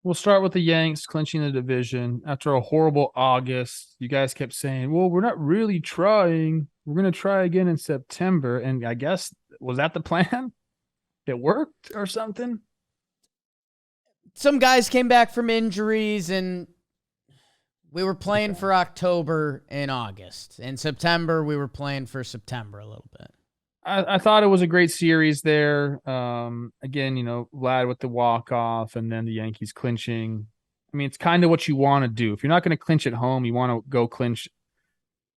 We'll start with the Yanks clinching the division after a horrible August. You guys kept saying, "Well, we're not really trying. We're going to try again in September." And I guess was that the plan? It worked or something? Some guys came back from injuries, and we were playing for October and August. In September, we were playing for September a little bit. I thought it was a great series there. Again, Vlad with the walk off, and then the Yankees clinching. I mean, it's kind of what you want to do. If you're not going to clinch at home, you want to go clinch,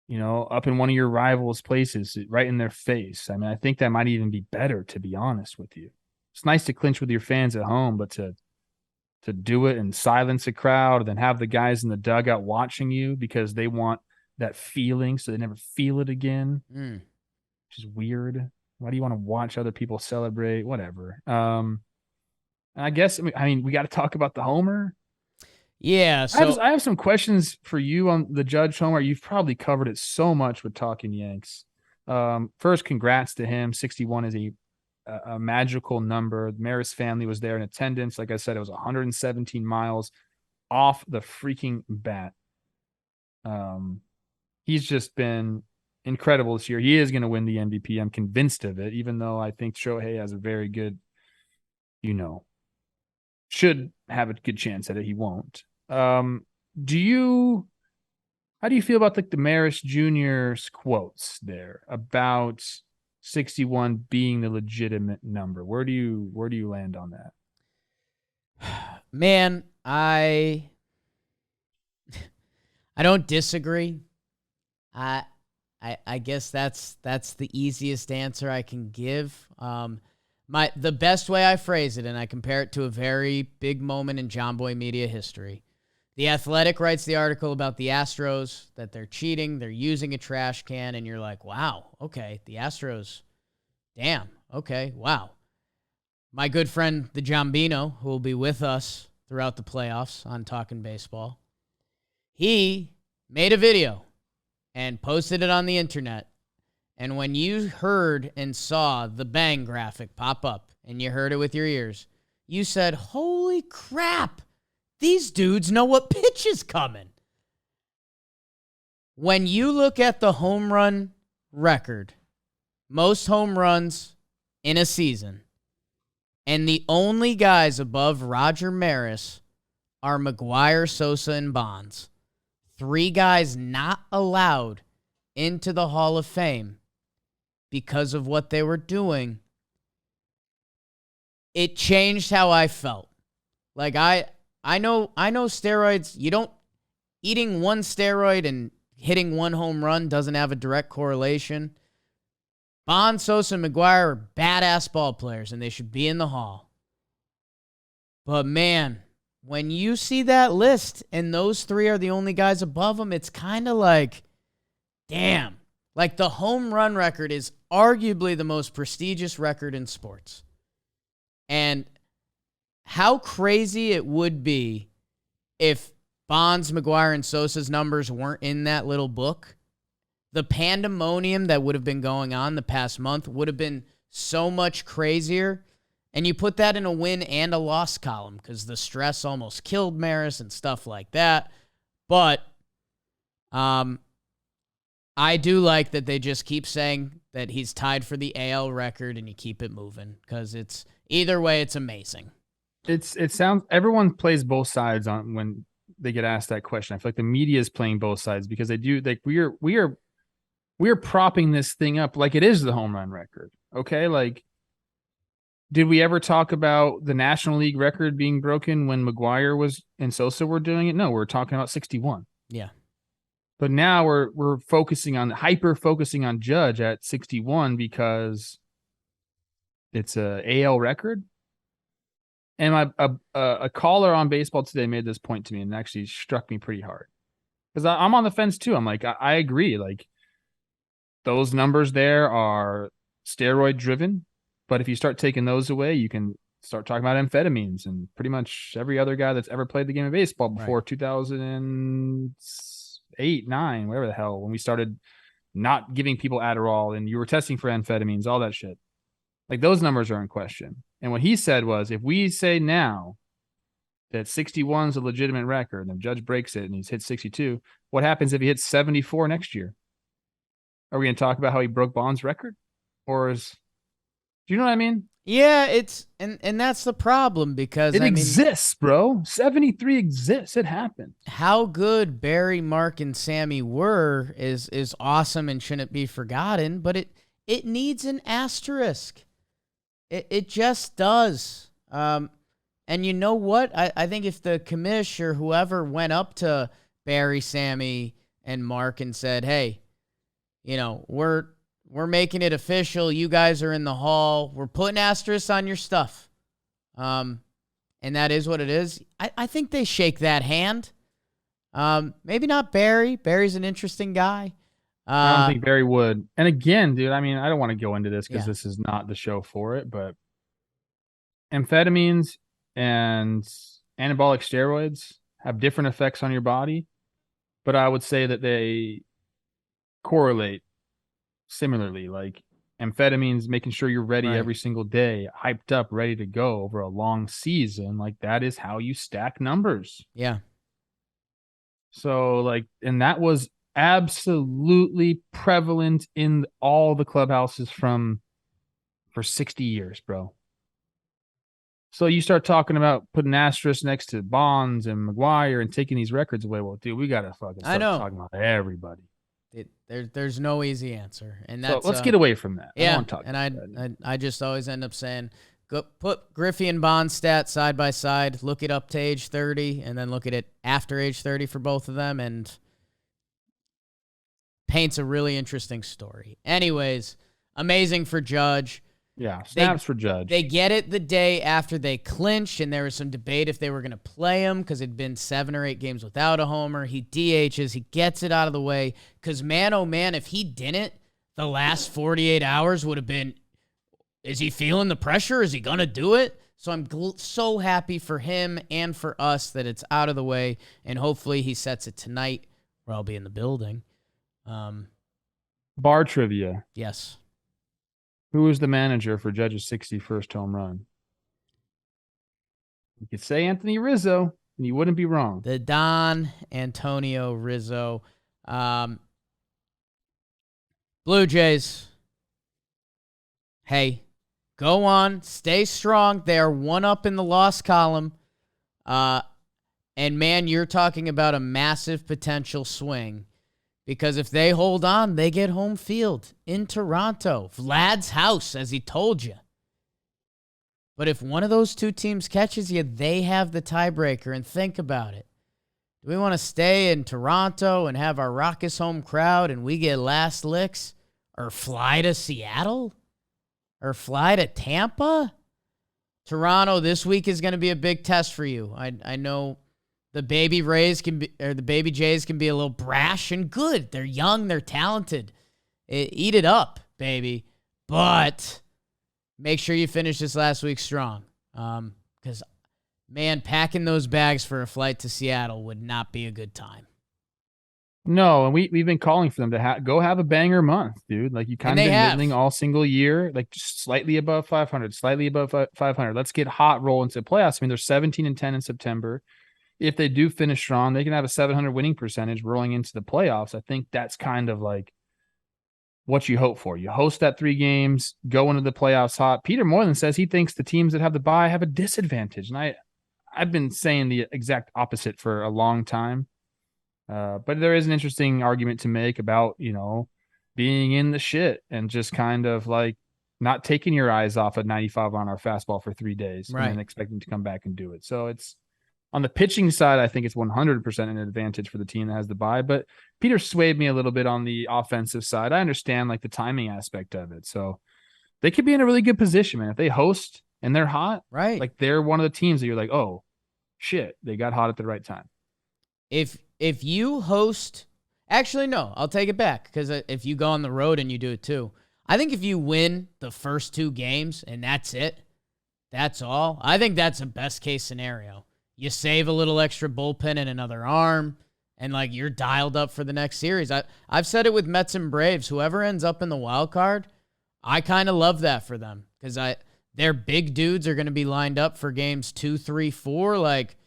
up in one of your rivals' places, right in their face. I mean, I think that might even be better, to be honest with you. It's nice to clinch with your fans at home, but to do it and silence a crowd, and then have the guys in the dugout watching you because they want that feeling, so they never feel it again. Which is weird. Why do you want to watch other people celebrate? Whatever. I guess I mean we got to talk about the homer. Yeah, so I have some questions for you on the Judge homer. You've probably covered it so much with Talking Yanks. First, congrats to him. 61 is a magical number. The Maris family was there in attendance. Like I said, it was 117 miles off the freaking bat. He's just been incredible this year. He is going to win the MVP. I'm convinced of it, even though I think Shohei has a very good, should have a good chance at it. He won't. Do you, how do you feel about the Maris Jr.'s quotes there about 61 being the legitimate number? Where do you land on that? Man, I don't disagree. I guess that's the easiest answer I can give. The best way I phrase it, and I compare it to a very big moment in John Boy media history. The Athletic writes the article about the Astros, that they're cheating, they're using a trash can, and you're like, wow, okay, the Astros, damn, okay, wow. My good friend, the Jambino, who will be with us throughout the playoffs on Talkin' Baseball, he made a video and posted it on the internet. And when you heard and saw the bang graphic pop up and you heard it with your ears, you said, holy crap, these dudes know what pitch is coming. When you look at the home run record, most home runs in a season, and the only guys above Roger Maris are McGwire, Sosa, and Bonds. 3 guys not allowed into the Hall of Fame because of what they were doing. It changed how I felt. Like I know steroids, eating one steroid and hitting one home run doesn't have a direct correlation. Bond, Sosa, and McGwire are badass ball players, and they should be in the Hall. But man, when you see that list and those 3 are the only guys above them, it's kind of like, damn. Like, the home run record is arguably the most prestigious record in sports. And how crazy it would be if Bonds, McGwire, and Sosa's numbers weren't in that little book. The pandemonium that would have been going on the past month would have been so much crazier. And you put that in a win and a loss column because the stress almost killed Maris and stuff like that. But I do like that they just keep saying that he's tied for the AL record and you keep it moving because it's either way, it's amazing. It sounds, everyone plays both sides on when they get asked that question. I feel like the media is playing both sides because they do, like, we are propping this thing up like it is the home run record. Okay, like, did we ever talk about the National League record being broken when McGwire was and Sosa were doing it? No, we're talking about 61. Yeah. But now we're hyper focusing on Judge at 61 because it's a AL record. And a caller on Baseball Today made this point to me and actually struck me pretty hard because I'm on the fence too. I'm like, I agree. Like, those numbers there are steroid driven. But if you start taking those away, you can start talking about amphetamines and pretty much every other guy that's ever played the game of baseball before 2008, 9, whatever the hell, when we started not giving people Adderall and you were testing for amphetamines, all that shit. Like, those numbers are in question. And what he said was, if we say now that 61 is a legitimate record, and the judge breaks it and he's hit 62, what happens if he hits 74 next year? Are we going to talk about how he broke Bond's record? Or is, do you know what I mean? Yeah, it's and that's the problem because It I mean, exists, bro. 73 exists. It happened. how good Barry, Mark, and Sammy were is awesome and shouldn't be forgotten, but it needs an asterisk. It just does. And you know what? I think if the commish or whoever went up to Barry, Sammy, and Mark and said, "Hey, we're making it official. You guys are in the hall. We're putting asterisks on your stuff." And that is what it is. I think they shake that hand. Maybe not Barry. Barry's an interesting guy. I don't think Barry would. And again, dude, I mean, I don't want to go into this because Yeah. this is not the show for it, but amphetamines and anabolic steroids have different effects on your body, but I would say that they correlate similarly. Like amphetamines, making sure you're ready Right. every single day, hyped up, ready to go over a long season. Like that is how you stack numbers. Yeah. So, like, and that was absolutely prevalent in all the clubhouses for 60 years, bro. So you start talking about putting asterisks next to Bonds and McGuire and taking these records away. Well, dude, we gotta fucking I start know. talking about everybody. There's no easy answer, and So that's let's get away from that. I don't yeah. want to talk And about that. I just always end up saying, go put Griffey and Bond stats side by side, look it up to age 30, and then look at it after age 30 for both of them, and paints a really interesting story. Anyways, amazing for Judge. Yeah, snaps for Judge. They get it the day after they clinched, and there was some debate if they were going to play him because it'd been 7 or 8 games without a homer. He DHs. He gets it out of the way because, man, oh, man, if he didn't, the last 48 hours would have been, is he feeling the pressure? Is he going to do it? So I'm so happy for him and for us that it's out of the way, and hopefully he sets it tonight where I'll be in the building. Bar trivia. Yes. Who was the manager for Judge's 61st home run? You could say Anthony Rizzo, and you wouldn't be wrong. The Don Antonio Rizzo. Blue Jays. Hey, go on. Stay strong. They are 1 up in the loss column. And, man, you're talking about a massive potential swing. Because if they hold on, they get home field in Toronto. Vlad's house, as he told you. But if one of those two teams catches you, they have the tiebreaker. And think about it. Do we want to stay in Toronto and have our raucous home crowd and we get last licks? Or fly to Seattle? Or fly to Tampa? Toronto, this week is going to be a big test for you. I know the baby the baby Jays can be a little brash and good. They're young, they're talented. Eat it up, baby. But make sure you finish this last week strong. Because, man, packing those bags for a flight to Seattle would not be a good time. No, and we've been calling for them to go have a banger month, dude. Like you kind of been middling all single year, like just slightly above 500, slightly above 500. Let's get hot, roll into playoffs. I mean, they're 17-10 in September. If they do finish strong, they can have a 700 winning percentage rolling into the playoffs. I think that's kind of like what you hope for. You host that 3 games, go into the playoffs hot. Peter Moylan says he thinks the teams that have the bye have a disadvantage. And I've been saying the exact opposite for a long time. But there is an interesting argument to make about, being in the shit and just kind of like not taking your eyes off a 95 on our fastball for 3 days Right. and then expecting to come back and do it. So it's on the pitching side, I think it's 100% an advantage for the team that has the bye. But Peter swayed me a little bit on the offensive side. I understand like the timing aspect of it. So they could be in a really good position, man. If they host and they're hot, right? Like they're one of the teams that you're like, oh shit, they got hot at the right time. If you host, actually, no, I'll take it back because if you go on the road and you do it too, I think if you win the first 2 games and that's it, that's all, I think that's a best case scenario. You save a little extra bullpen and another arm, and like you're dialed up for the next series. I've said it with Mets and Braves. Whoever ends up in the wild card, I kind of love that for them because their big dudes are going to be lined up for games 2, 3, 4. Like,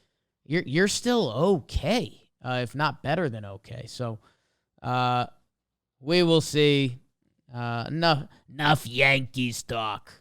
you're still okay, if not better than okay. So we will see. Enough Yankees talk.